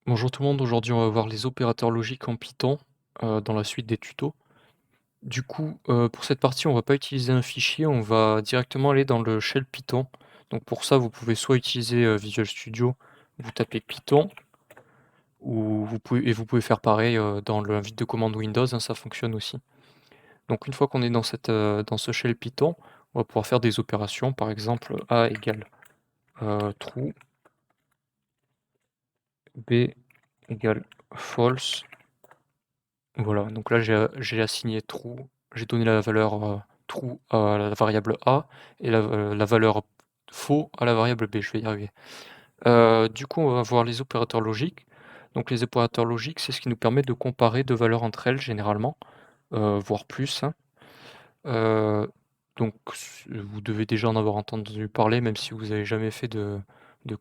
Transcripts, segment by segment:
Bonjour tout le monde, aujourd'hui on va voir les opérateurs logiques en Python dans la suite des tutos. Du coup, pour cette partie, on va pas utiliser un fichier, on va directement aller dans le shell Python. Donc pour ça, vous pouvez soit utiliser Visual Studio, vous tapez Python, ou vous pouvez faire pareil dans l'invite de commande Windows, hein, ça fonctionne aussi. Donc une fois qu'on est dans ce shell Python, on va pouvoir faire des opérations, par exemple A égale true, B égale false. Voilà, donc là j'ai assigné true, j'ai donné la valeur true à la variable A et la valeur faux à la variable B, je vais y arriver. Du coup, on va voir les opérateurs logiques. Donc les opérateurs logiques, c'est ce qui nous permet de comparer 2 valeurs entre elles généralement, voire plus, hein. Heu, donc vous devez déjà en avoir entendu parler même si vous avez jamais fait de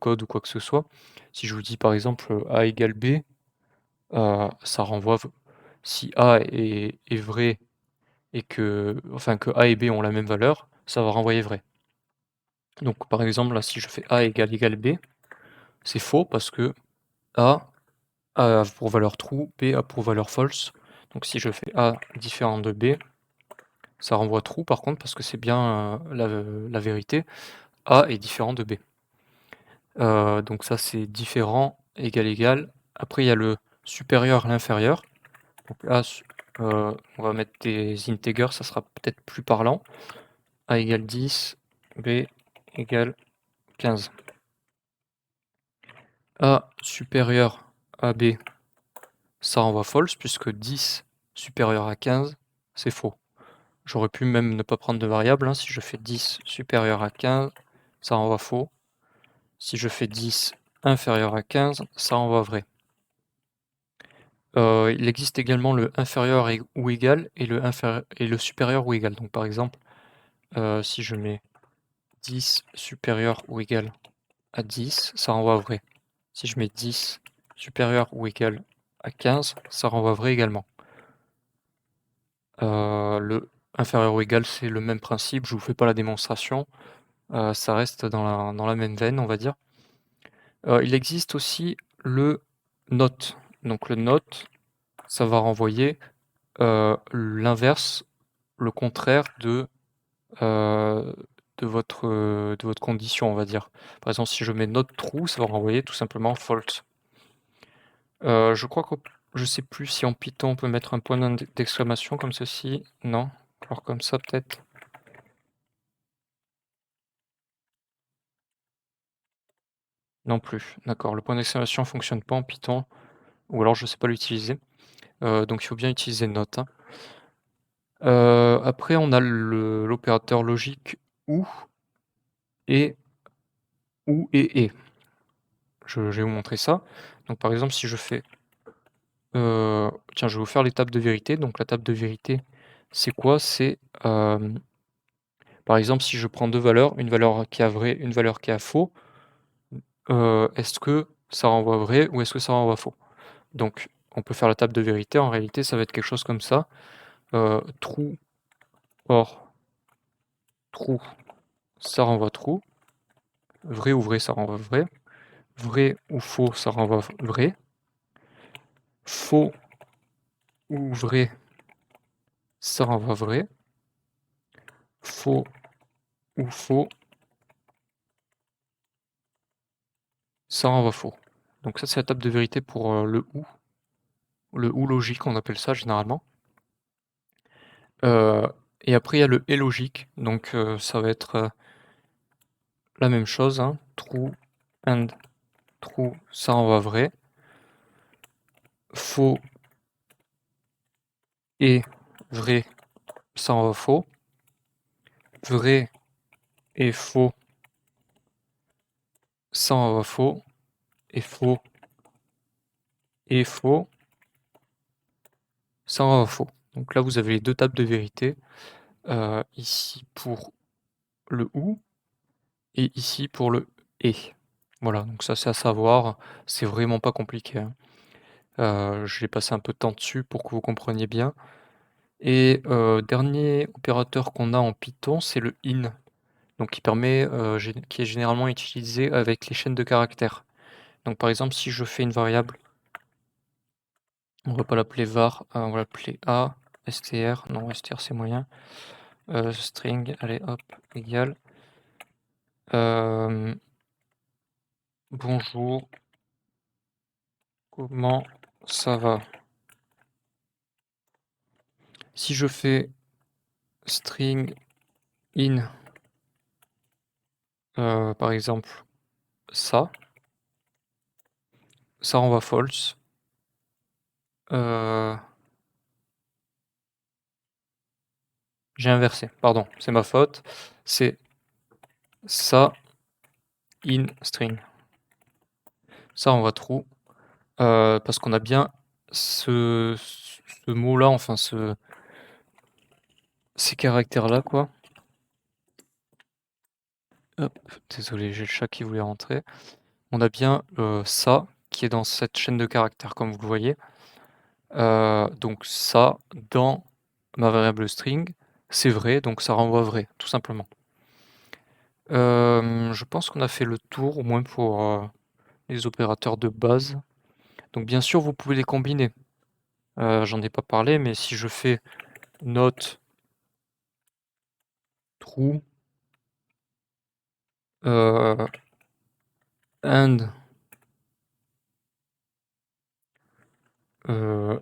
code ou quoi que ce soit. Si je vous dis par exemple, A égale B, ça renvoie si A est vrai et que A et B ont la même valeur, ça va renvoyer vrai. Donc par exemple, là, si je fais A égale B, c'est faux parce que A a pour valeur true, B a pour valeur false. Donc si je fais A différent de B, ça renvoie true par contre parce que c'est bien la vérité. A est différent de B. Donc ça c'est différent, égal, égal. Après il y a le supérieur, l'inférieur. Donc A, on va mettre des integers, ça sera peut-être plus parlant. A égale 10, B égale 15. A supérieur à B, ça renvoie false puisque 10 supérieur à 15, c'est faux. J'aurais pu même ne pas prendre de variable, hein. Si je fais 10 supérieur à 15, ça renvoie faux. Si je fais 10 inférieur à 15, ça renvoie vrai. Il existe également le inférieur ou égal et le supérieur ou égal. Donc par exemple, si je mets 10 supérieur ou égal à 10, ça renvoie vrai. Si je mets 10 supérieur ou égal à 15, ça renvoie vrai également. Le inférieur ou égal, c'est le même principe, je vous fais pas la démonstration, ça reste dans la même veine, on va dire. Il existe aussi le NOT. Donc le NOT, ça va renvoyer, l'inverse, le contraire heu, de votre condition, on va dire. Par exemple, si je mets NOT true, ça va renvoyer tout simplement false. Je crois que je sais plus si en Python on peut mettre un point d'exclamation comme ceci. Non? Alors comme ça peut-être? Non plus. D'accord, le point d'exclamation fonctionne pas en Python ou alors je sais pas l'utiliser. Donc il faut bien utiliser note, hein. Après on a l'opérateur logique OU et et. Je vais vous montrer ça. Donc par exemple si je fais, tiens je vais vous faire les tables de vérité. Donc la table de vérité, c'est quoi? C'est, par exemple si je prends 2 valeurs, une valeur qui a vrai, une valeur qui a faux, est-ce que ça renvoie vrai ou est-ce que ça renvoie faux? Donc on peut faire la table de vérité, en réalité ça va être quelque chose comme ça, true or true, ça renvoie true, vrai ou vrai, ça renvoie vrai, vrai ou faux, ça renvoie vrai, faux ou vrai, ça renvoie vrai, faux ou faux, ça renvoie faux. Donc ça c'est la table de vérité pour, le ou logique on appelle ça généralement. Heu et après il y a le et logique, donc ça va être, la même chose, hein, true and true, ça renvoie vrai, faux et vrai, ça renvoie faux, vrai et faux, ça renvoie faux et faux et faux, ça renvoie faux. Donc là, vous avez les 2 tables de vérité, ici pour le ou et ici pour le et. Voilà, donc ça, c'est à savoir, c'est vraiment pas compliqué, hein. J'ai passé un peu de temps dessus pour que vous compreniez bien et dernier opérateur qu'on a en Python, c'est le in. Donc qui permet, qui est généralement utilisé avec les chaînes de caractères. Donc par exemple, si je fais une variable On va pas l'appeler var, on va l'appeler a, str, non str c'est moyen, string, allez hop, égal, bonjour, comment ça va? Si je fais string in, par exemple ça, ça renvoie false. Heu, j'ai inversé, pardon, c'est ma faute. C'est ça in string. Ça renvoie true, parce qu'on a bien ce mot-là, enfin ces caractères-là, quoi. Hop, désolé, j'ai le chat qui voulait rentrer. On a bien, ça qui est dans cette chaîne de caractères comme vous le voyez. Donc ça dans ma variable string, c'est vrai, donc ça renvoie vrai, tout simplement. Je pense qu'on a fait le tour, au moins pour, les opérateurs de base. Donc bien sûr, vous pouvez les combiner. J'en ai pas parlé, mais si je fais not true, heu, and, heu,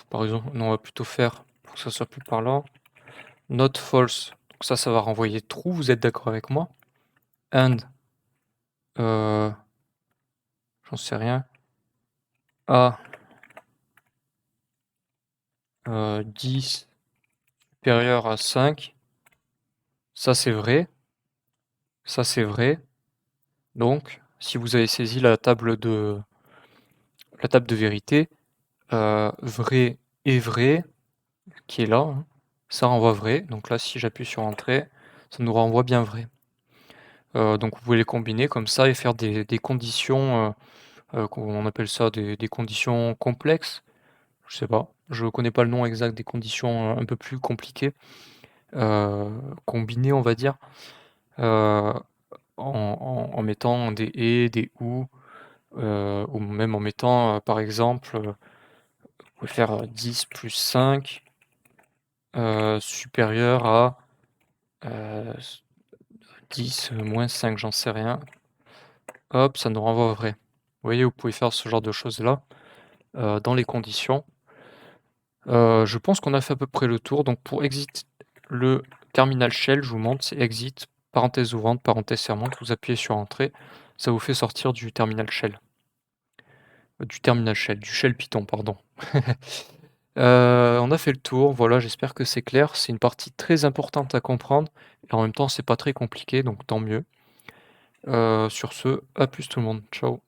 par exemple, non, on va plutôt faire, pour que ça soit plus parlant, not false. Donc ça va renvoyer true, vous êtes d'accord avec moi? And, heu, j'en sais rien, a, 10 supérieur à 5, ça c'est vrai, ça c'est vrai. Donc si vous avez saisi la table de vérité, vrai et vrai, qui est là, hein, ça renvoie vrai. Donc là, si j'appuie sur entrée, ça nous renvoie bien vrai. Donc vous pouvez les combiner comme ça et faire des conditions, on appelle ça des conditions complexes. Je sais pas, je connais pas le nom exact des conditions, un peu plus compliquées, heu, combinées on va dire, heu, en mettant des et, des ou même en mettant, par exemple, vous pouvez faire, 10 plus 5, supérieur à, heu, 10, moins 5, j'en sais rien. Hop, ça nous renvoie vrai. Vous voyez, vous pouvez faire ce genre de choses-là, dans les conditions. Je pense qu'on a fait à peu près le tour. Donc pour exit le terminal shell, je vous montre, c'est exit, parenthèse ouvrante, parenthèse fermante, vous appuyez sur entrée, ça vous fait sortir du shell Python, pardon. On a fait le tour, voilà, j'espère que c'est clair. C'est une partie très importante à comprendre et en même temps, c'est pas très compliqué, donc tant mieux. Sur ce, à plus tout le monde. Ciao.